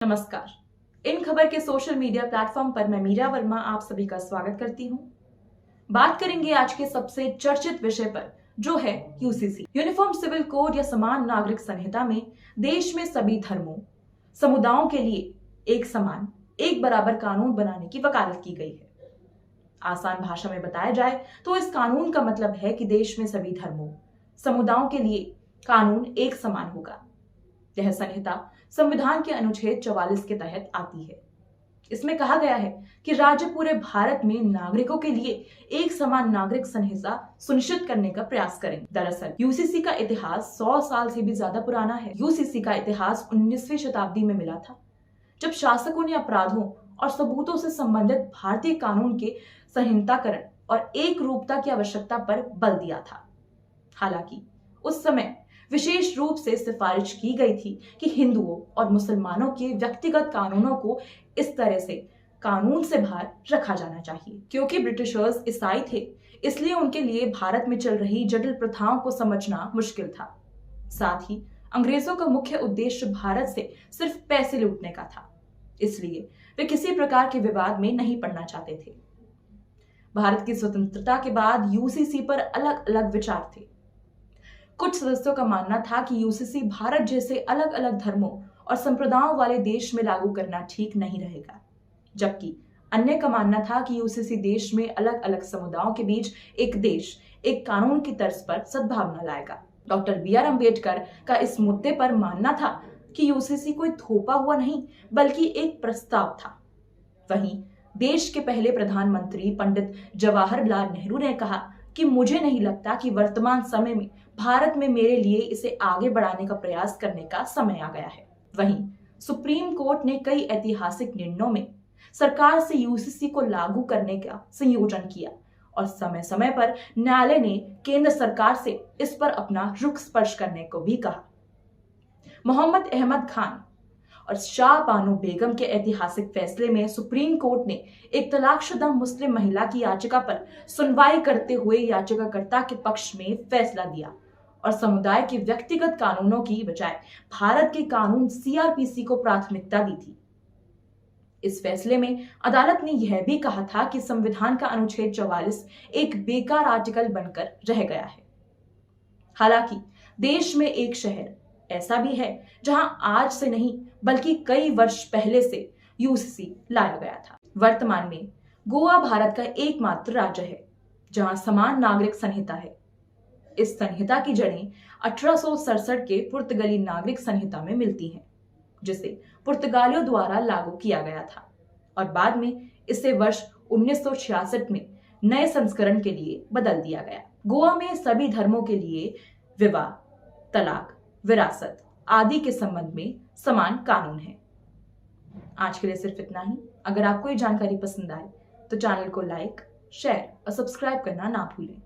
नमस्कार। इन खबर के सोशल मीडिया प्लेटफॉर्म पर मैं मीरा वर्मा आप सभी का स्वागत करती हूं। बात करेंगे आज के सबसे चर्चित विषय पर, जो है यूसीसी। यूनिफॉर्म सिविल कोड या समान नागरिक संहिता में देश में सभी धर्मों, समुदायों के लिए एक समान, एक बराबर कानून बनाने की वकालत की गई है। आसान भाषा में बताया जाए तो इस कानून का मतलब है कि देश में सभी धर्मों, समुदायों के लिए कानून एक समान होगा। यह संहिता संविधान के अनुच्छेद 44 के तहत आती है। इसमें कहा गया है कि राज्य पूरे भारत में नागरिकों के लिए एक समान नागरिक संहिता सुनिश्चित करने का प्रयास करें। दरअसल यूसीसी का इतिहास 100 साल से भी ज्यादा पुराना है। यूसीसी का इतिहास 19वीं शताब्दी में मिला था, जब शासकों ने अपराधों और सबूतों से संबंधित भारतीय कानून के संहिताकरण और एक रूपता की आवश्यकता पर बल दिया था। हालांकि उस समय विशेष रूप से सिफारिश की गई थी कि हिंदुओं और मुसलमानों के व्यक्तिगत कानूनों को इस तरह से कानून से बाहर रखा जाना चाहिए। क्योंकि ब्रिटिशर्स ईसाई थे, इसलिए उनके लिए भारत में चल रही जटिल प्रथाओं को समझना मुश्किल था। साथ ही अंग्रेजों का मुख्य उद्देश्य भारत से सिर्फ पैसे लूटने का था, इसलिए वे किसी प्रकार के विवाद में नहीं पड़ना चाहते थे। भारत की स्वतंत्रता के बाद यूसीसी पर अलग अलग विचार थे। कुछ सदस्यों का मानना था कि यूसीसी भारत जैसे अलग अलग धर्मों और संप्रदायों वाले देश में लागू करना ठीक नहीं रहेगा, जबकि अन्य का मानना था कि यूसीसी देश में अलग अलग समुदायों के बीच एक देश, एक कानून की तर्ज पर सद्भावना लाएगा। डॉक्टर बी आर अम्बेडकर का इस मुद्दे पर मानना था कि यूसीसी कोई थोपा हुआ नहीं, बल्कि एक प्रस्ताव था। वहीं देश के पहले प्रधानमंत्री पंडित जवाहरलाल नेहरू ने कहा कि मुझे नहीं लगता कि वर्तमान समय में भारत में मेरे लिए इसे आगे बढ़ाने का प्रयास करने का समय आ गया है। वहीं सुप्रीम कोर्ट ने कई ऐतिहासिक निर्णयों में सरकार से यूसीसी को लागू करने का संयोजन किया और समय समय पर न्यायालय ने केंद्र सरकार से इस पर अपना रुख स्पष्ट करने को भी कहा। मोहम्मद अहमद खान और शाह बानो बेगम के ऐतिहासिक फैसले में सुप्रीम कोर्ट ने एक तलाकशुदा मुस्लिम महिला की याचिका पर सुनवाई करते हुए याचिकाकर्ता के पक्ष में फैसला दिया और समुदाय के व्यक्तिगत कानूनों की बजाय भारत के कानून सीआरपीसी को प्राथमिकता दी थी। इस फैसले में अदालत ने यह भी कहा था कि संविधान का अनुच्छेद 44 एक बेकार आर्टिकल बनकर रह गया है। हालांकि देश में एक शहर ऐसा भी है जहां आज से नहीं बल्कि कई वर्ष पहले से यूसीसी लाया गया था। वर्तमान में गोवा भारत का एकमात्र राज्य है जहां समान नागरिक संहिता है। इस संहिता की जड़ें 1867 के पुर्तगाली नागरिक संहिता में मिलती हैं, जिसे पुर्तगालियों द्वारा लागू किया गया था और बाद में इसे वर्ष 1966 में नए संस्करण के लिए बदल दिया गया। गोवा में सभी धर्मों के लिए विवाह, तलाक, विरासत आदि के संबंध में समान कानून है। आज के लिए सिर्फ इतना ही। अगर आपको ये जानकारी पसंद आए तो चैनल को लाइक, शेयर और सब्सक्राइब करना ना भूलें।